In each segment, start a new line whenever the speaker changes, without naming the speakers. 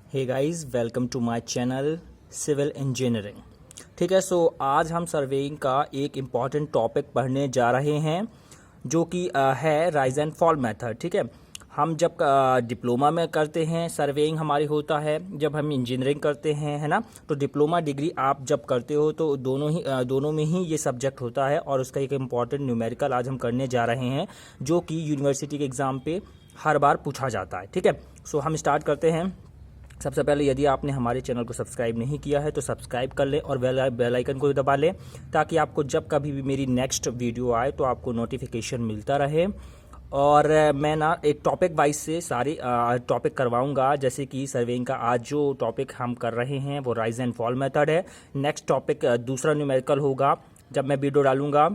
Hey guys, welcome to my channel civil engineering. ठीक है, सो आज हम सर्वेइंग का एक इम्पॉर्टेंट टॉपिक पढ़ने जा रहे हैं जो कि है राइज एंड फॉल मेथड। ठीक है, हम जब डिप्लोमा में करते हैं सर्वेइंग हमारी होता है, जब हम इंजीनियरिंग करते हैं, है ना। तो डिप्लोमा डिग्री आप जब करते हो तो दोनों में ही ये सब्जेक्ट होता है और उसका एक इम्पॉर्टेंट न्यूमेरिकल आज हम करने जा रहे हैं जो कि यूनिवर्सिटी के एग्ज़ाम पे हर बार पूछा जाता है। ठीक है, सो हम स्टार्ट करते हैं। सबसे पहले यदि आपने हमारे चैनल को सब्सक्राइब नहीं किया है तो सब्सक्राइब कर लें और बेल आइकन को दबा लें ताकि आपको जब कभी भी मेरी नेक्स्ट वीडियो आए तो आपको नोटिफिकेशन मिलता रहे। और मैं ना एक टॉपिक वाइज से सारे टॉपिक करवाऊंगा, जैसे कि सर्वेइंग का आज जो टॉपिक हम कर रहे हैं वो राइज एंड फॉल मेथड है। नेक्स्ट टॉपिक दूसरा न्यूमेरिकल होगा जब मैं वीडियो डालूंगा,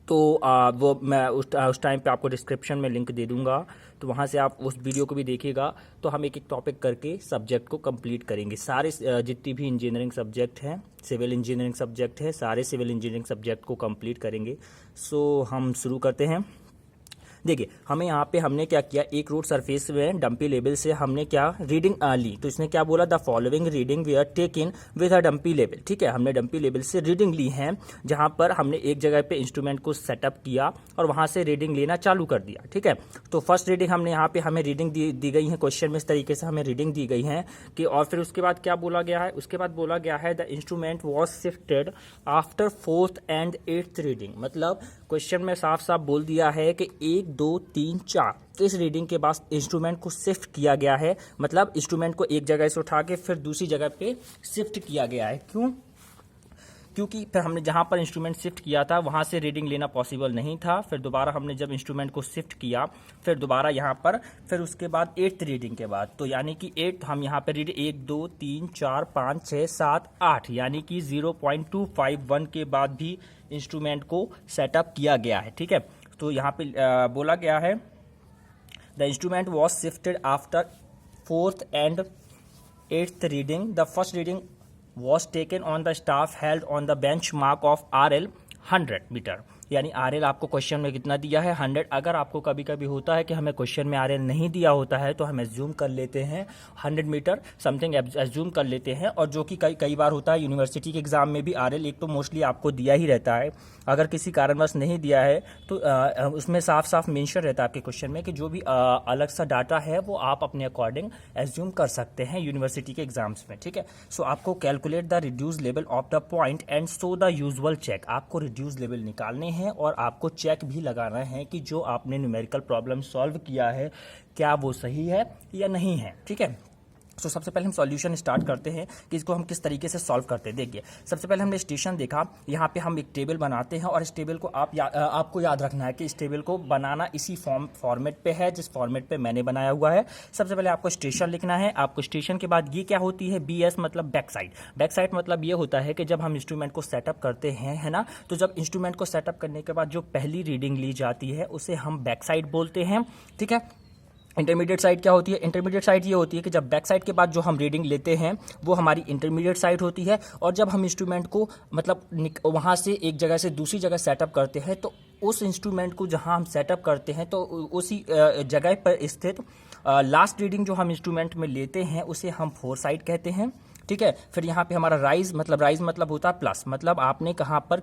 तो वो मैं उस टाइम पे आपको डिस्क्रिप्शन में लिंक दे दूंगा, तो वहाँ से आप उस वीडियो को भी देखिएगा। तो हम एक एक टॉपिक करके सब्जेक्ट को कंप्लीट करेंगे। सारे जितनी भी इंजीनियरिंग सब्जेक्ट हैं, सिविल इंजीनियरिंग सब्जेक्ट है, सारे सिविल इंजीनियरिंग सब्जेक्ट को कंप्लीट करेंगे। सो हम शुरू करते हैं। देखिए, हमें यहाँ पे हमने क्या किया, एक रोड सरफेस में डंपी लेवल से हमने क्या रीडिंग ली। तो इसने क्या बोला, the following reading we are taking with a dumpy level. ठीक है, हमने डंपी लेवल से रीडिंग ली है, जहाँ पर हमने एक जगह पे इंस्ट्रूमेंट को सेटअप किया और वहाँ से रीडिंग लेना चालू कर दिया। ठीक है, तो फर्स्ट रीडिंग हमने यहाँ पे हमें रीडिंग दी गई है, क्वेश्चन में इस तरीके से हमें रीडिंग दी गई है कि, और फिर उसके बाद क्या बोला गया है, उसके बाद बोला गया है the instrument was shifted after 4th and 8th reading. मतलब क्वेश्चन में साफ साफ बोल दिया है कि 1 2 3 4 इस रीडिंग के बाद इंस्ट्रूमेंट को शिफ्ट किया गया है। मतलब इंस्ट्रूमेंट को एक जगह से उठा के फिर दूसरी जगह पे शिफ्ट किया गया है। क्यों? क्योंकि फिर हमने जहां पर इंस्ट्रूमेंट शिफ्ट किया था वहां से रीडिंग लेना पॉसिबल नहीं था। फिर दोबारा हमने जब इंस्ट्रूमेंट को शिफ्ट किया, फिर दोबारा यहाँ पर, फिर उसके बाद 8th रीडिंग के बाद, तो यानी कि 8 हम यहाँ पर रीड 1 2 3 4 5 6 7 8 यानी कि 0.251 के बाद भी इंस्ट्रूमेंट को सेटअप किया गया है। ठीक है, तो यहाँ पे बोला गया है the instrument was shifted after 4th and 8th reading. The first reading was taken on the staff held on the benchmark of RL 100 metre. यानी RL आपको क्वेश्चन में कितना दिया है, 100। अगर आपको कभी कभी होता है कि हमें क्वेश्चन में RL नहीं दिया होता है तो हम एज्यूम कर लेते हैं 100 मीटर समथिंग एज्यूम कर लेते हैं। और जो कि कई बार होता है यूनिवर्सिटी के एग्जाम में भी RL एक तो मोस्टली आपको दिया ही रहता है। अगर किसी कारणवश नहीं दिया है तो उसमें साफ साफ मेंशन रहता है आपके क्वेश्चन में कि जो भी अलग सा डाटा है वो आप अपने अकॉर्डिंग एज्यूम कर सकते हैं यूनिवर्सिटी के एग्जाम्स में। ठीक है, सो आपको calculate the reduce level of the point and so the usual check. आपको रिड्यूस लेवल निकालने हैं और आपको चेक भी लगाना है कि जो आपने न्यूमेरिकल प्रॉब्लम सॉल्व किया है क्या वो सही है या नहीं है। ठीक है, तो सबसे पहले हम सॉल्यूशन स्टार्ट करते हैं कि इसको हम किस तरीके से सॉल्व करते हैं। देखिए, सबसे पहले हमने स्टेशन देखा, यहाँ पे हम एक टेबल बनाते हैं और इस टेबल को आपको याद रखना है कि इस टेबल को बनाना इसी फॉर्मेट पे है जिस फॉर्मेट पे मैंने बनाया हुआ है। सबसे पहले आपको स्टेशन लिखना है। आपको स्टेशन के बाद ये क्या होती है, BS मतलब बैक साइड। बैक साइड मतलब ये होता है कि जब हम इंस्ट्रूमेंट को सेटअप करते हैं, है ना, तो जब इंस्ट्रूमेंट को सेटअप करने के बाद जो पहली रीडिंग ली जाती है उसे हम बैक साइड बोलते हैं। ठीक है, इंटरमीडिएट साइड क्या होती है, इंटरमीडिएट साइड ये होती है कि जब बैक साइड के बाद जो हम रीडिंग लेते हैं वो हमारी इंटरमीडिएट साइड होती है। और जब हम इंस्ट्रूमेंट को मतलब वहाँ से एक जगह से दूसरी जगह सेटअप करते हैं तो उस इंस्ट्रूमेंट को जहाँ हम सेटअप करते हैं तो उसी जगह पर स्थित लास्ट रीडिंग जो हम इंस्ट्रूमेंट में लेते हैं उसे हम 4 साइड कहते हैं। ठीक है, फिर यहाँ पे हमारा राइज मतलब होता है प्लस, मतलब आपने कहाँ पर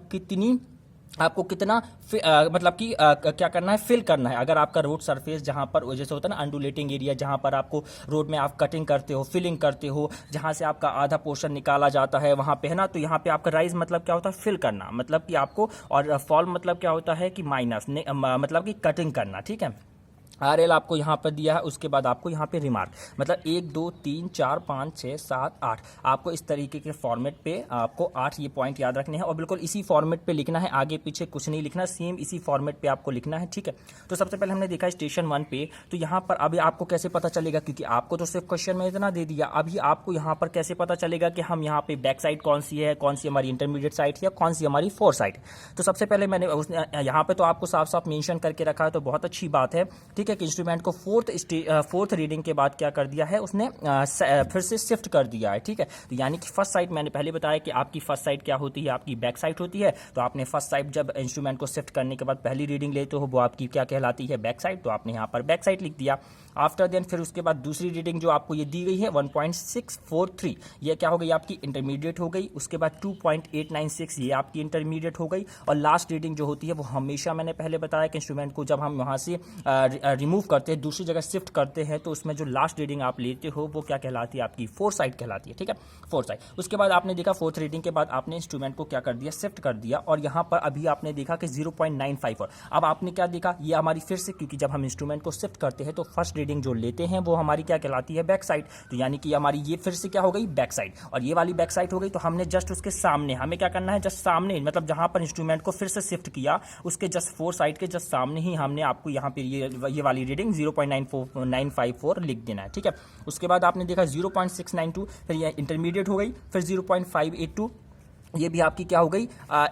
आपको कितना मतलब कि क्या करना है, फिल करना है। अगर आपका रोड सरफेस जहां पर जैसे होता है ना अंडुलेटिंग एरिया, जहां पर आपको रोड में आप कटिंग करते हो, फिलिंग करते हो, जहां से आपका आधा पोर्शन निकाला जाता है वहां पे, है ना, तो यहाँ पे आपका राइज मतलब क्या होता है, फिल करना, मतलब कि आपको, और फॉल मतलब क्या होता है कि माइनस मतलब कि कटिंग करना। ठीक है, RL आपको यहाँ पर दिया है, उसके बाद आपको यहाँ पे रिमार्क मतलब 1 2 3 4 5 6 7 8 आपको इस तरीके के फॉर्मेट पे आपको 8 ये पॉइंट याद रखने हैं और बिल्कुल इसी फॉर्मेट पे लिखना है, आगे पीछे कुछ नहीं लिखना, सेम इसी फॉर्मेट पे आपको लिखना है। ठीक है, तो सबसे पहले हमने देखा स्टेशन 1 पे, तो यहाँ पर अभी आपको कैसे पता चलेगा, क्योंकि आपको तो सिर्फ क्वेश्चन में इतना दे दिया, अभी आपको यहाँ पर कैसे पता चलेगा कि हम यहाँ पे बैक साइड कौन सी है, कौन सी हमारी इंटरमीडिएट साइड है, कौन सी हमारी 4 साइड। तो सबसे पहले मैंने यहाँ पे तो आपको साफ साफ मेंशन करके रखा है, तो बहुत अच्छी बात है। ठीक ठीक है, कि इंस्ट्रूमेंट को फोर्थ रीडिंग के बाद क्या कर दिया है उसने, फिर से शिफ्ट कर दिया है। ठीक है, तो यानी कि फर्स्ट साइड मैंने पहले बताया कि आपकी फर्स्ट साइड क्या होती है, आपकी बैक साइड होती है। तो आपने फर्स्ट साइड जब इंस्ट्रूमेंट को शिफ्ट करने के बाद पहली रीडिंग लेते हो वो आपकी क्या कहलाती है, बैक साइड। तो आपने यहाँ पर बैक साइड लिख दिया। आफ्टर देन फिर उसके बाद दूसरी रीडिंग जो आपको ये दी गई है 1.643, ये क्या हो गई आपकी इंटरमीडिएट हो गई। उसके बाद 2.896 ये आपकी इंटरमीडिएट हो गई। और लास्ट रीडिंग जो होती है वो हमेशा मैंने पहले बताया कि इंस्ट्रूमेंट को जब हम वहाँ से रिमूव करते हैं, दूसरी जगह शिफ्ट करते हैं, तो उसमें जो लास्ट रीडिंग आप लेते हो वो क्या कहलाती है, आपकी फोर्थ साइड कहलाती है। ठीक है, फोर्थ साइड। उसके बाद आपने देखा फोर्थ रीडिंग के बाद आपने इंस्ट्रूमेंट को क्या कर दिया, शिफ्ट कर दिया। और यहाँ पर अभी आपने देखा कि 0.954। अब आपने क्या देखा, ये हमारी फिर से, क्योंकि जब हम इंस्ट्रूमेंट को शिफ्ट करते हैं तो फर्स्ट रीडिंग जो लेते हैं वो हमारी क्या कहलाती है, बैक साइड। तो यानी कि हमारी ये फिर से क्या हो गई, बैक साइड। और ये वाली बैक साइड हो गई। तो हमने जस्ट उसके सामने हमें क्या करना है, जस्ट सामने, मतलब जहां पर इंस्ट्रूमेंट को फिर से शिफ्ट किया उसके जस्ट फोर साइड के जस्ट सामने ही हमने आपको यहाँ पे ये वाली रीडिंग 0.954 लिख देना है। ठीक है, उसके बाद आपने देखा 0.692, फिर ये इंटरमीडिएट हो गई। फिर 0.582 ये भी आपकी क्या हो गई,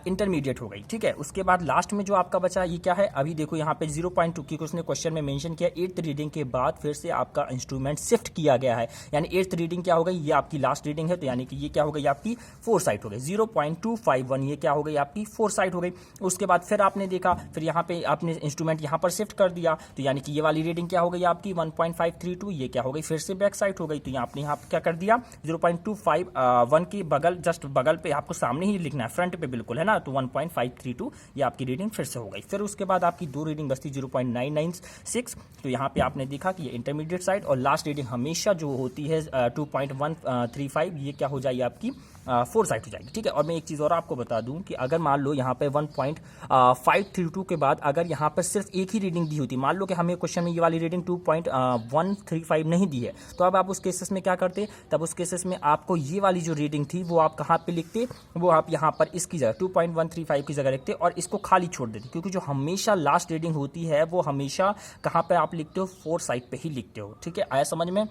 इंटरमीडिएट हो गई। ठीक है, उसके बाद लास्ट में जो आपका बचा ये क्या है, अभी देखो यहाँ पे 0.2, क्योंकि उसने क्वेश्चन में मेंशन किया 8th रीडिंग के बाद फिर से आपका इंस्ट्रूमेंट शिफ्ट किया गया है, यानी 8th रीडिंग क्या हो गई, ये आपकी लास्ट रीडिंग है। तो यानी कि ये क्या हो गई, आपकी फोर साइड हो गई। 0.251 ये क्या हो गई, आपकी फोर साइड हो गई। उसके बाद फिर आपने देखा, फिर यहाँ पे आपने इंस्ट्रूमेंट यहाँ पर शिफ्ट कर दिया। तो यानी कि ये वाली रीडिंग क्या हो गई आपकी 1.532, ये क्या हो गई, फिर से बैक साइड हो गई। तो यहाँ आपने यहाँ क्या कर दिया, 0.251 की बगल, जस्ट बगल पे आपको सामने ही लिखना है, फ्रंट पे बिल्कुल है ना। तो 1.532 ये आपकी रीडिंग फिर से हो गई। फिर उसके बाद आपकी दो रीडिंग बचती 0.996। तो यहाँ पे आपने देखा कि ये इंटरमीडिएट साइड। और लास्ट रीडिंग हमेशा जो होती है 2.135, ये क्या हो जाएगी आपकी फोर साइड हो जाएगी। ठीक है, और मैं एक चीज़ और आपको बता दूं कि अगर मान लो यहाँ पे 1.532 के बाद अगर यहाँ पर सिर्फ एक ही रीडिंग दी होती, मान लो कि हमें क्वेश्चन में ये वाली रीडिंग 2.135 नहीं दी है, तो अब आप उस केसेस में क्या करते, तब उस केसेस में आपको ये वाली जो रीडिंग थी वो आप कहाँ पे लिखते, वो आप यहाँ पर इसकी जगह 2.135 की जगह लिखते और इसको खाली छोड़ देते। क्योंकि जो हमेशा लास्ट रीडिंग होती है वो हमेशा कहाँ पे आप लिखते हो, फोर साइड पे ही लिखते हो। ठीक है, आया समझ में।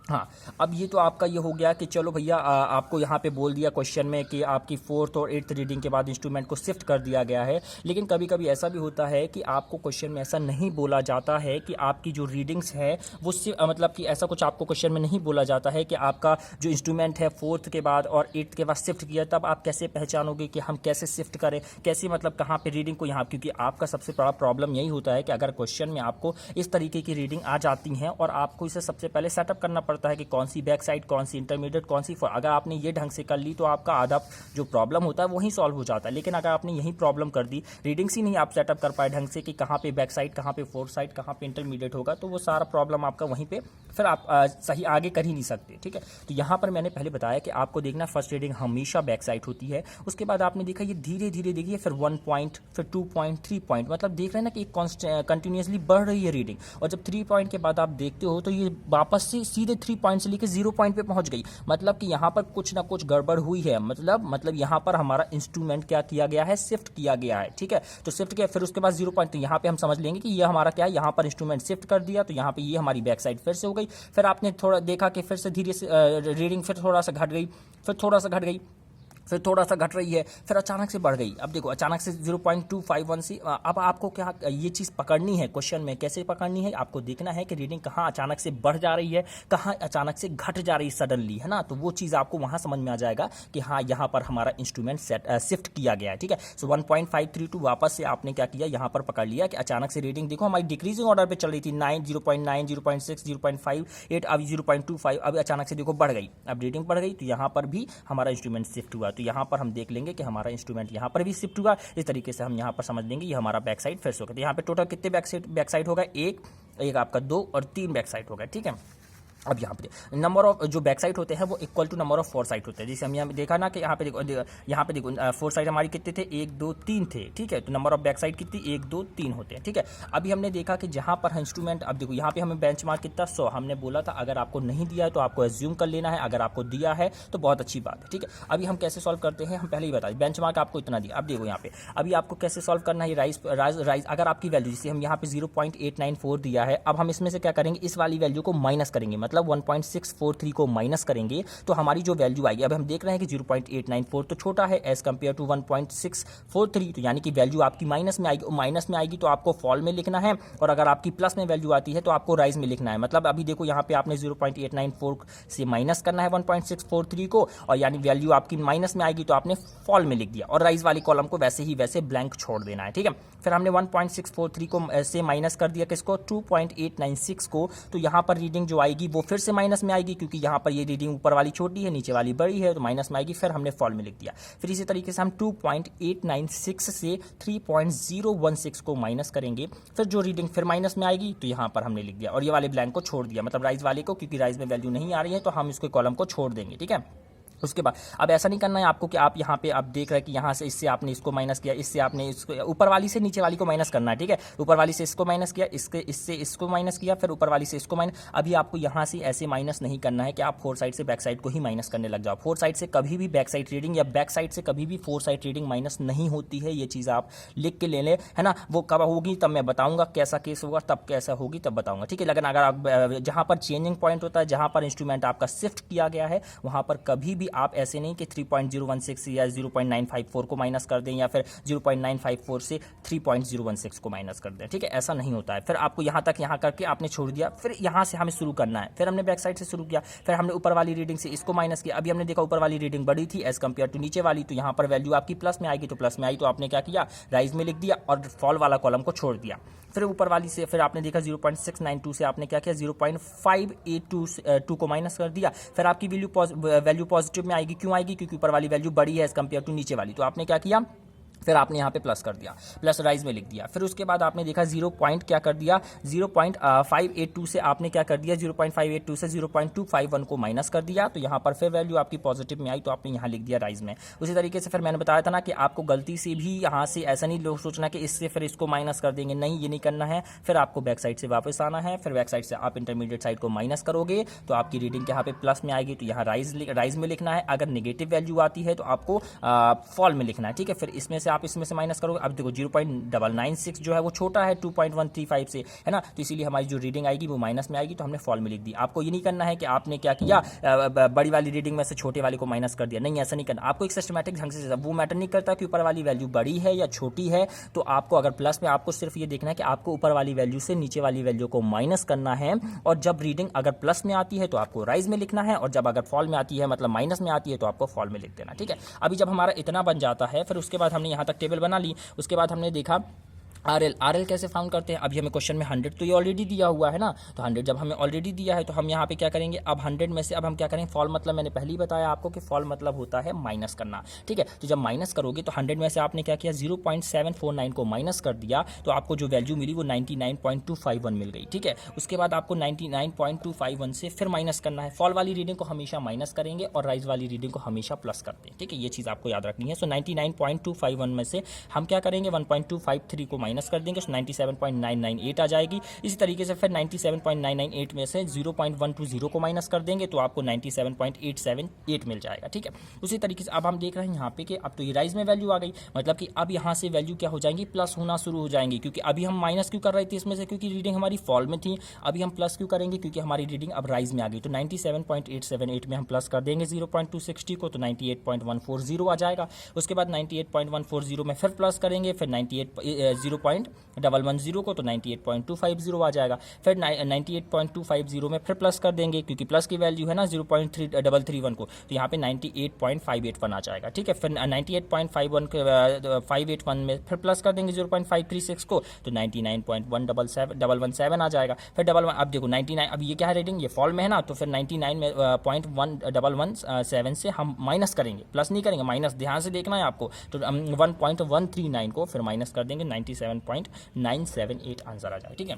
हाँ, अब ये तो आपका ये हो गया कि चलो भैया आपको यहाँ पे बोल दिया क्वेश्चन में कि आपकी फोर्थ और 8th रीडिंग के बाद इंस्ट्रूमेंट को शिफ्ट कर दिया गया है। लेकिन कभी कभी ऐसा भी होता है कि आपको क्वेश्चन में ऐसा नहीं बोला जाता है कि आपकी जो रीडिंग्स है वो मतलब कि ऐसा कुछ आपको क्वेश्चन में नहीं बोला जाता है कि आपका जो इंस्ट्रूमेंट है फोर्थ के बाद और 8th के बाद शिफ्ट किया, तब आप कैसे पहचानोगे कि हम कैसे शिफ्ट करें, कैसे मतलब कहाँ पर रीडिंग को यहाँ। क्योंकि आपका सबसे बड़ा प्रॉब्लम यही होता है कि अगर क्वेश्चन में आपको इस तरीके की रीडिंग आ जाती हैं और आपको इसे सबसे पहले सेटअप करना पड़ता है कि कौन सी बैक साइड, कौन सी इंटरमीडिएट, कौन सी फोर। अगर आपने ये ढंग से कर ली तो आपका आधा जो प्रॉब्लम होता है वही सॉल्व हो जाता है। लेकिन अगर आपने यही प्रॉब्लम कर दी, रीडिंग्स ही नहीं आप सेटअप कर पाए ढंग से कि कहाँ पे बैक साइड, कहाँ पे फोर साइड, कहाँ पे इंटरमीडिएट होगा, तो वो सारा प्रॉब्लम आपका वहीं पे फिर आप सही आगे कर ही नहीं सकते। ठीक है, तो यहाँ पर मैंने पहले बताया कि आपको देखना फर्स्ट रीडिंग हमेशा बैक साइड होती है। उसके बाद आपने देखा ये धीरे धीरे देखिए, फिर 1 पॉइंट, फिर 2 पॉइंट, 3 पॉइंट, मतलब देख रहे हैं ना कि कंटिन्यूसली बढ़ रही है रीडिंग। और जब 3 पॉइंट के बाद आप देखते हो तो ये वापस से सीधे 3 पॉइंट से लेकर 0 पॉइंट पे पहुंच गई। मतलब कि यहाँ पर कुछ ना कुछ गड़बड़ हुई है, मतलब यहाँ पर हमारा इंस्ट्रूमेंट क्या किया गया है, शिफ्ट किया गया है। ठीक है, तो शिफ्ट किया, फिर उसके बाद 0 पॉइंट, तो यहाँ पे हम समझ लेंगे कि ये हमारा क्या है, यहाँ पर इंस्ट्रूमेंट शिफ्ट कर दिया, तो यहाँ पे ये हमारी बैक साइड फिर से हो गई। फिर आपने थोड़ा देखा कि फिर से धीरे से रीडिंग फिर थोड़ा सा घट गई, फिर थोड़ा सा घट गई, फिर थोड़ा सा घट रही है, फिर अचानक से बढ़ गई। अब देखो अचानक से 0.251 से अब आपको क्या ये चीज़ पकड़नी है क्वेश्चन में, कैसे पकड़नी है, आपको देखना है कि रीडिंग कहाँ अचानक से बढ़ जा रही है, कहाँ अचानक से घट जा रही है सडनली, है ना। तो वो चीज़ आपको वहाँ समझ में आ जाएगा कि हाँ यहाँ पर हमारा इंस्ट्रूमेंट शिफ्ट किया गया है। ठीक है, सो 1.532 वापस से आपने क्या किया, यहाँ पर पकड़ लिया कि अचानक से रीडिंग देखो हमारी डिक्रीजिंग ऑर्डर पर चल रही थी, 9, 0.9, 0.6, 0.58, अब 0.25, अब अचानक से देखो बढ़ गई, अब रीडिंग बढ़ गई। तो यहाँ पर भी हमारा इंस्ट्रूमेंट शिफ्ट हुआ। तो यहाँ पर हम देख लेंगे कि हमारा इंस्ट्रूमेंट यहाँ पर भी शिफ्ट हुआ। इस तरीके से हम यहाँ पर समझ लेंगे ये हमारा बैक साइड फिर से होगा। तो यहाँ पे टोटल कितने बैक साइड होगा, एक आपका 2 और 3 बैक साइड होगा। ठीक है, अब यहाँ पे नंबर ऑफ जो बैक साइड होते हैं वो equal to number of fore side होते हैं। जैसे हम यहाँ पे देखा ना कि यहाँ पे देखो फोर साइड हमारी कितने थे, 1, 2, 3 थे। ठीक है, तो नंबर ऑफ बैक साइड कितनी, 1, 2, 3 होते हैं। ठीक है, अभी हमने देखा कि जहाँ पर इंस्ट्रूमेंट, अब देखो यहाँ पे हमें बेंचमार्क कितना 100 हमने बोला था। अगर आपको नहीं दिया है तो आपको एज्यूम कर लेना है, अगर आपको दिया है तो बहुत अच्छी बात है। ठीक है, अभी हम कैसे सॉल्व करते हैं, हम पहले ही बता दें, बेंचमार्क आपको इतना दिया। अब देखो यहाँ पे अभी आपको कैसे सॉल्व करना है, राइज अगर आपकी वैल्यू जैसे हम यहाँ पे 0.894 दिया है, अब हम इसमें से क्या करेंगे, इस वाली वैल्यू को माइनस करेंगे। मतलब मतलब 1.643 को माइनस करेंगे तो हमारी जो वैल्यू आएगी, अब हम देख रहे हैं कि 0.894 तो छोटा है एज कम्पेयर टू 1.643, तो यानी कि वैल्यू आपकी माइनस में आएगी। माइनस में आएगी तो आपको फॉल में लिखना है, और अगर आपकी प्लस में वैल्यू आती है तो आपको राइज में लिखना है। मतलब अभी देखो यहाँ पे आपने 0.894 से माइनस करना है 1.643 को, और यानी वैल्यू आपकी माइनस में आएगी तो आपने फॉल में लिख दिया, और राइज वाली कॉलम को वैसे ही वैसे ब्लैंक छोड़ देना है। ठीक है, फिर हमने 1.643 को से माइनस कर दिया किसको, 2.896 को, तो यहाँ पर रीडिंग जो आएगी वो फिर से माइनस में आएगी, क्योंकि यहाँ पर ये रीडिंग ऊपर वाली छोटी है नीचे वाली बड़ी है, तो माइनस में आएगी। फिर हमने फॉल में लिख दिया। फिर इसी तरीके से हम 2.896 से 3.016 को माइनस करेंगे, फिर जो रीडिंग फिर माइनस में आएगी तो यहाँ पर हमने लिख दिया, और ये वाले ब्लैंक को छोड़ दिया, मतलब राइज वाले को, क्योंकि राइज में वैल्यू नहीं आ रही है तो हम इसको कॉलम को छोड़ देंगे। ठीक है, उसके बाद अब ऐसा नहीं करना है आपको कि आप यहाँ पे आप देख रहे हैं कि यहाँ से इससे आपने इसको माइनस किया, इससे आपने इसको ऊपर वाली से नीचे वाली को माइनस करना है। ठीक है, ऊपर वाली से इसको माइनस किया, इससे इसको माइनस किया, फिर ऊपर वाली से इसको माइनस। अभी आपको यहाँ से ऐसे माइनस नहीं करना है कि आप फोर साइड से बैक साइड को ही माइनस करने लग जाओ। फोर साइड से कभी भी बैक साइड रीडिंग या बैक साइड से कभी भी फोर साइड रीडिंग माइनस नहीं होती है, ये चीज़ आप लिख के ले लें, है ना। वो कब होगी तब मैं बताऊंगा, कैसा केस होगा तब कैसा होगी तब बताऊंगा। ठीक है, लेकिन अगर आप जहाँ पर चेंजिंग पॉइंट होता है, जहाँ पर इंस्ट्रूमेंट आपका शिफ्ट किया गया है, वहाँ पर कभी भी आप ऐसे नहीं कि 3.016 या 0.954 को माइनस कर दें, या फिर 0.954 से 3.016 को माइनस कर दें। ठीक है, ऐसा नहीं होता है। फिर आपको यहाँ तक यहाँ करके आपने छोड़ दिया, फिर यहाँ से हमें शुरू करना है। फिर हमने बैक साइड से शुरू किया, फिर हमने ऊपर वाली रीडिंग से इसको माइनस किया। अभी हमने देखा ऊपर वाली रीडिंग बड़ी थी एज कम्पेयर टू नीचे वाली, तो यहाँ पर वैल्यू आपकी प्लस में आएगी, तो प्लस में आई तो आपने क्या किया, राइज में लिख दिया और फॉल वाला कॉलम को छोड़ दिया। फिर ऊपर वाली से फिर आपने देखा 0.692 से आपने क्या किया, 0.582 को माइनस कर दिया। फिर आपकी वैल्यू पॉजिटिव में आएगी, क्यों आएगी, क्योंकि ऊपर वाली वैल्यू बड़ी है एज कम्पेयर टू नीचे वाली, तो आपने क्या किया, फिर आपने यहाँ पे प्लस कर दिया, प्लस राइज में लिख दिया। फिर उसके बाद आपने देखा 0 पॉइंट क्या कर दिया, 0.582 से आपने क्या कर दिया, 0.582 से 0.251 को माइनस कर दिया, तो यहाँ पर फिर वैल्यू आपकी पॉजिटिव में आई तो आपने यहाँ लिख दिया राइज में। उसी तरीके से फिर मैंने बताया था ना कि आपको गलती से भी यहाँ से ऐसा नहीं लोग सोचना कि इससे फिर इसको माइनस कर देंगे, नहीं, ये नहीं करना है। फिर आपको बैक साइड से वापस आना है, फिर बैक साइड से आप इंटरमीडिएट साइड को माइनस करोगे तो आपकी रीडिंग यहाँ पे प्लस में आएगी, तो यहाँ राइज में लिखना है। अगर नेगेटिव वैल्यू आती है तो आपको फॉल में लिखना है। ठीक है, फिर इसमें से आप इसमें से माइनस करोगे। अब देखो 0.996 जो है वो छोटा है 2.135 से, है ना, तो इसीलिए हमारी जो रीडिंग आएगी वो माइनस में आएगी, तो हमने फॉल में लिख दी। आपको ये नहीं करना है कि आपने क्या किया, बड़ी वाली रीडिंग में से छोटे वाले को माइनस कर दिया, नहीं, ऐसा नहीं करना। आपको एक सिस्टमैटिक ढंग से, वो मैटर नहीं करता कि ऊपर वाली वैल्यू बड़ी है या छोटी है, तो आपको अगर प्लस में, आपको सिर्फ ये देखना है कि आपको ऊपर वाली वैल्यू से नीचे वाली वैल्यू को माइनस करना है, और जब रीडिंग अगर प्लस में आती है तो आपको राइज में लिखना है, और जब अगर फॉल में आती है मतलब माइनस में आती है तो आपको फॉल में लिख देना। ठीक है, अभी जब हमारा इतना बन जाता है, फिर उसके बाद हमने यहाँ तक टेबल बना ली। उसके बाद हमने देखा आरएल कैसे फाउंड करते हैं। अभी हमें क्वेश्चन में 100 तो ये ऑलरेडी दिया हुआ है ना, तो 100 जब हमें ऑलरेडी दिया है तो हम यहाँ पे क्या करेंगे, अब 100 में से अब हम क्या करेंगे, फॉल मतलब मैंने पहले ही बताया आपको कि फॉल मतलब होता है माइनस करना। ठीक है, तो जब माइनस करोगे तो 100 में से आपने क्या किया, 0.749 को माइनस कर दिया, तो आपको जो वैल्यू मिली वो 99.251 मिल गई। ठीक है, उसके बाद आपको 99.251 से फिर माइनस करना है। फॉल वाली रीडिंग को हमेशा माइनस करेंगे और राइज वाली रीडिंग को हमेशा प्लस करते हैं। ठीक है, ये चीज़ आपको याद रखनी है। सो 99.251 में से हम क्या करेंगे, 1.253 को माइनस कर देंगे, 97.998 आ जाएगी। इसी तरीके से फिर 97.998 में से 0.120 को माइनस कर देंगे तो आपको 97.878 मिल जाएगा। ठीक है, उसी तरीके से अब हम देख रहे हैं यहाँ पे कि अब तो ये राइज में वैल्यू आ गई, मतलब कि अब यहाँ से वैल्यू क्या हो जाएंगी, प्लस होना शुरू हो जाएंगी, क्योंकि अभी हम माइनस क्यों कर रहे थे इसमें से, क्योंकि रीडिंग हमारी फॉल में थी। अभी हम प्लस क्यों करेंगे, क्योंकि हमारी रीडिंग अब राइज में आ गई, तो 97.878 में हम प्लस कर देंगे 0.260 को, तो 98.140 आ जाएगा। उसके बाद 98.140 में फिर प्लस करेंगे, फिर 0.110 को, तो 98.250 आ जाएगा। फिर 98.250 में फिर प्लस कर देंगे, क्योंकि प्लस की वैल्यू है ना 0.331 को, तो यहाँ पे 98.581 आ जाएगा। ठीक है, फिर 98.581 में फिर प्लस कर देंगे 0.536 को, तो 99.117 आ जाएगा। फिर अब देखो 99, अब ये क्या है रीडिंग, ये फॉल में है ना, तो फिर 99 में 0.117 से हम माइनस करेंगे, प्लस नहीं करेंगे, माइनस ध्यान से देखना है आपको, तो 1.139 को फिर माइनस कर देंगे, 97.978 आंसर आ जाएगा। ठीक है,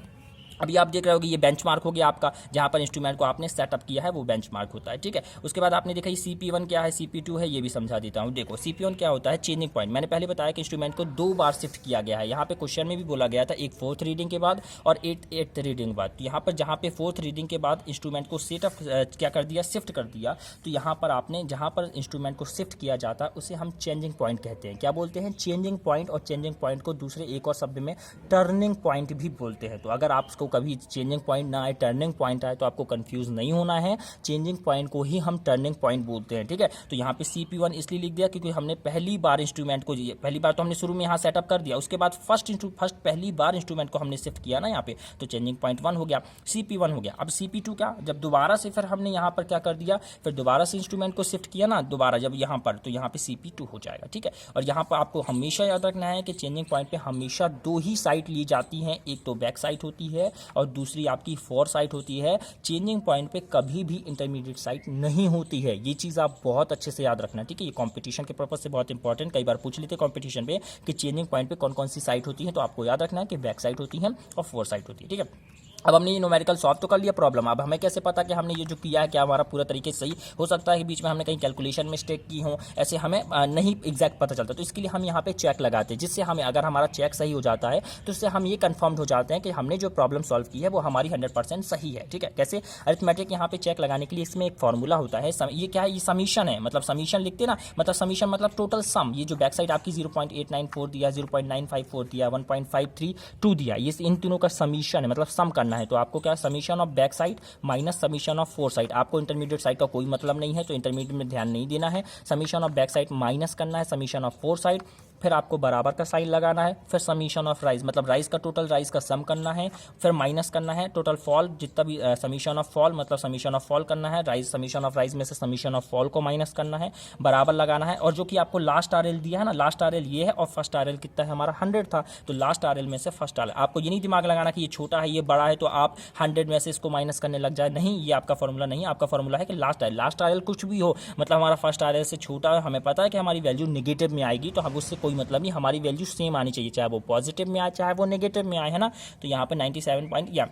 अभी आप देख रहे हो कि ये बेंचमार्क हो गया आपका, जहाँ पर इंस्ट्रूमेंट को आपने सेटअप किया है वो बेंचमार्क होता है। ठीक है, उसके बाद आपने देखा ये CP1 क्या है, CP2 है, ये भी समझा देता हूँ। देखो CP1 क्या होता है, चेंजिंग पॉइंट। मैंने पहले बताया कि इंस्ट्रूमेंट को 2 बार शिफ्ट किया गया है। यहाँ पे क्वेश्चन में भी बोला गया था, एक 4th रीडिंग के बाद और 8th रीडिंग के बाद। तो यहाँ पर जहाँ पे 4th रीडिंग के बाद इंस्ट्रूमेंट को सेटअप क्या कर दिया, शिफ्ट कर दिया, तो यहाँ पर आपने जहाँ पर इंस्ट्रूमेंट को शिफ्ट किया जाता है उसे हम चेंजिंग पॉइंट कहते हैं। क्या बोलते हैं, चेंजिंग पॉइंट। और चेंजिंग पॉइंट को दूसरे एक और शब्द में टर्निंग पॉइंट भी बोलते हैं। तो अगर आपको कभी चेंजिंग पॉइंट ना आए, टर्निंग पॉइंट आए, तो आपको कंफ्यूज नहीं होना है। चेंजिंग पॉइंट को ही हम टर्निंग पॉइंट बोलते हैं, ठीक है। तो यहाँ पे CP1 इसलिए लिख दिया क्योंकि हमने पहली बार इंस्ट्रूमेंट को, पहली बार तो हमने शुरू में यहाँ सेटअप कर दिया, उसके बाद फर्स्ट पहली बार इंस्ट्रूमेंट को हमने शिफ्ट किया ना यहाँ पे, तो चेंजिंग पॉइंट 1 हो गया, CP1 हो गया। अब CP2 क्या, जब दोबारा से फिर हमने यहाँ पर क्या कर दिया, फिर दोबारा से इंस्ट्रूमेंट को शिफ्ट किया ना दोबारा जब यहाँ पर, तो यहाँ पे CP2 हो जाएगा, ठीक है। और यहाँ पर आपको हमेशा याद रखना है कि चेंजिंग पॉइंट पे हमेशा दो ही साइड ली जाती हैं, एक तो बैक साइड होती है और दूसरी आपकी फोर साइड होती है। चेंजिंग पॉइंट पे कभी भी इंटरमीडिएट साइड नहीं होती है, ये चीज़ आप बहुत अच्छे से याद रखना, ठीक है। ये कंपटीशन के पर्पज से बहुत इंपॉर्टेंट, कई बार पूछ लेते कंपटीशन पे कि चेंजिंग पॉइंट पे कौन कौन सी साइड होती है, तो आपको याद रखना है कि बैक साइड होती है और फोर साइड होती है, ठीक है। अब हमने ये न्यूमेरिकल सॉल्व तो कर लिया प्रॉब्लम, अब हमें कैसे पता कि हमने ये जो किया है क्या हमारा पूरा तरीके से सही हो सकता है कि बीच में हमने कहीं कैलकुलेशन मिस्टेक की हो, ऐसे हमें नहीं एग्जैक्ट पता चलता। तो इसके लिए हम यहाँ पे चेक लगाते हैं, जिससे हमें अगर हमारा चेक सही हो जाता है तो उससे हम ये कन्फर्म हो जाते हैं कि हमने जो प्रॉब्लम सॉल्व की है वो हमारी 100% सही है, ठीक है। कैसे, अरिथमेटिक यहाँ पे चेक लगाने के लिए इसमें एक फॉर्मूला होता है, ये क्या है, ये समीशन है, मतलब समीशन लिखते ना, मतलब समीशन मतलब टोटल सम। ये जो बैक साइड आपकी 0.894 दिया, 0.954 दिया, 1.532 दिया, ये इन तीनों का समीशन है, मतलब सम करना है। तो आपको क्या, summation of back side minus summation of fore side. आपको इंटरमीडिएट साइड का कोई मतलब नहीं है तो इंटरमीडिएट में ध्यान नहीं देना है। Summation of back side minus करना है समीशन ऑफ फोर साइड, फिर आपको बराबर का साइन लगाना है, फिर समीशन ऑफ राइज मतलब राइज का टोटल राइज का सम करना है, फिर माइनस करना है टोटल फॉल जितना भी, समीशन ऑफ फॉल मतलब समीशन ऑफ फॉल करना है, राइज समीशन ऑफ राइज में से समीशन ऑफ फॉल को माइनस करना है, बराबर लगाना है। और जो कि आपको लास्ट RL दिया है ना, लास्ट RL ये है और फर्स्ट RL कितना है हमारा 100 था, तो लास्ट RL में से फर्स्ट RL, आपको ये नहीं दिमाग लगाना कि ये छोटा है ये बड़ा है तो आप 100 में से इसको माइनस करने लग जाए, नहीं, ये आपका फॉर्मूला नहीं है। आपका फॉर्मूला है कि लास्ट RL कुछ भी हो, मतलब हमारा फर्स्ट RL से छोटा है, हमें पता है कि हमारी वैल्यू नेगेटिव में आएगी, तो हम उससे कोई मतलब नहीं, हमारी वैल्यू सेम आनी चाहिए, चाहे वो पॉजिटिव में आए चाहे वो नेगेटिव में आए, है ना। तो यहाँ पे 97 पॉइंट या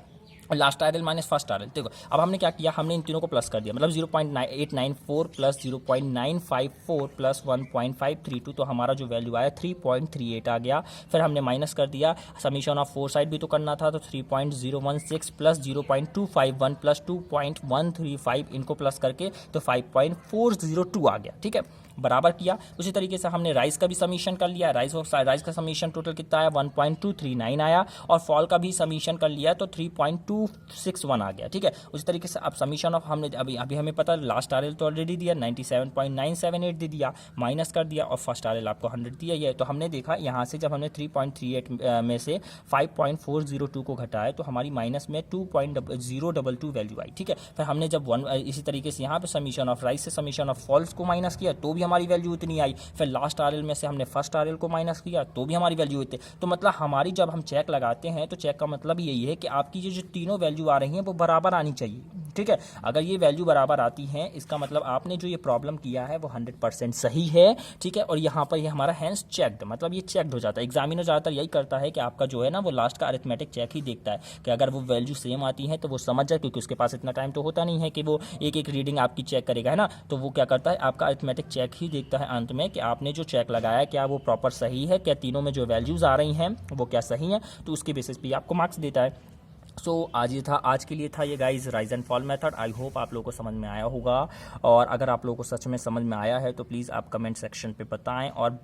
last RL minus first RL। देखो अब हमने क्या किया, हमने इन तीनों को प्लस कर दिया, मतलब 0.894 प्लस 0.954 प्लस 1.532, तो हमारा जो वैल्यू आया 3.38 आ गया। फिर हमने माइनस कर दिया, समीशन ऑफ फोर साइड भी तो करना था, तो 3.016 प्लस 0.251 प्लस 2.135, इनको प्लस करके तो 5.402 आ गया, ठीक है, बराबर किया। उसी तरीके से हमने राइज का भी समीशन कर लिया, राइज का समीशन टोटल कितना आया 1.239 आया, और फॉल का भी समीशन कर लिया तो 3.261 आ गया, ठीक है। उसी तरीके से अब समीशन ऑफ हमने अभी हमें पता लास्ट RL तो ऑलरेडी दिया 97.978 दे दिया, माइनस कर दिया और फर्स्ट RL आपको 100 दिया ये। तो हमने देखा यहाँ से जब हमने 3.38 में से 5.402 को घटाया तो हमारी माइनस में 2.022 वैल्यू आई, ठीक है। फिर हमने जब इसी तरीके से यहाँ पे समीशन ऑफ राइज से समीशन ऑफ फॉल्स को माइनस किया तो भी हमारी वैल्यू इतनी आई, फिर लास्ट RL में से हमने फर्स्ट RL को माइनस किया तो भी हमारी वैल्यू इतनी। तो मतलब हमारी जब हम चेक लगाते हैं तो चेक का मतलब यही है कि आपकी जो तीनों वैल्यू आ रही हैं वो बराबर आनी चाहिए, ठीक है। अगर ये वैल्यू बराबर आती हैं इसका मतलब आपने जो ये प्रॉब्लम किया है वो 100% सही है, ठीक है। और यहाँ पर ये हमारा हैंस चेक्ड, मतलब ये चेक्ड हो जाता है। एग्जामिनर ज़्यादातर यही करता है कि आपका जो है ना वो लास्ट का अरिथमेटिक चेक ही देखता है कि अगर वो वैल्यू सेम आती है तो वो समझ जाए, क्योंकि उसके पास इतना टाइम तो होता नहीं है कि वो एक एक रीडिंग आपकी चेक करेगा, है ना। तो वो क्या करता है, आपका अरिथमेटिक चेक ही देखता है अंत में कि आपने जो चेक लगाया क्या वो प्रॉपर सही है, क्या तीनों में जो वैल्यूज़ आ रही हैं वो क्या सही हैं, तो उसके बेसिस पे आपको मार्क्स देता है। आज के लिए था ये guys rise and fall method. I hope आप लोगों को समझ में आया होगा, और अगर आप लोगों को सच में समझ में आया है तो प्लीज़ आप कमेंट सेक्शन पे बताएं, और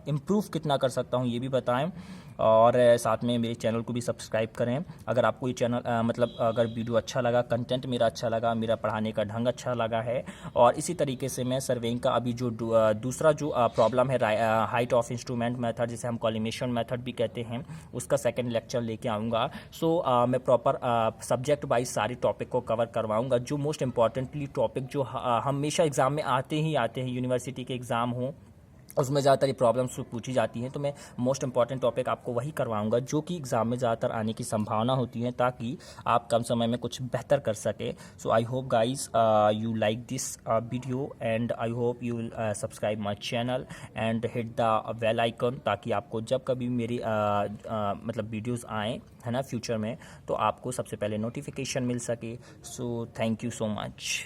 इम्प्रूव कितना कर सकता हूँ ये भी बताएं, और साथ में मेरे चैनल को भी सब्सक्राइब करें। अगर आपको ये चैनल मतलब अगर वीडियो अच्छा लगा, कंटेंट मेरा अच्छा लगा, मेरा पढ़ाने का ढंग अच्छा लगा है, और इसी तरीके से मैं सर्वेइंग का अभी जो दूसरा जो प्रॉब्लम है हाइट ऑफ इंस्ट्रूमेंट मेथड, जिसे हम कॉलिमेशन मेथड भी कहते हैं, उसका सेकंड लेक्चर लेके आऊँगा। मैं प्रॉपर सब्जेक्ट वाइज सारे टॉपिक को कवर करवाऊँगा, जो मोस्ट इम्पॉर्टेंटली टॉपिक जो हमेशा एग्ज़ाम में आते हैं, यूनिवर्सिटी के एग्ज़ाम हों उसमें ज़्यादातर ये प्रॉब्लम्स पूछी जाती हैं, तो मैं मोस्ट इंपॉर्टेंट टॉपिक आपको वही करवाऊंगा जो कि एग्ज़ाम में ज़्यादातर आने की संभावना होती है, ताकि आप कम समय में कुछ बेहतर कर सके। So I hope guys you like this video, and I hope you will subscribe my channel and hit the bell icon, ताकि आपको जब कभी मेरी मतलब वीडियोज़ आएँ, है ना, फ्यूचर में, तो आपको सबसे पहले नोटिफिकेशन मिल सके। So thank you so much.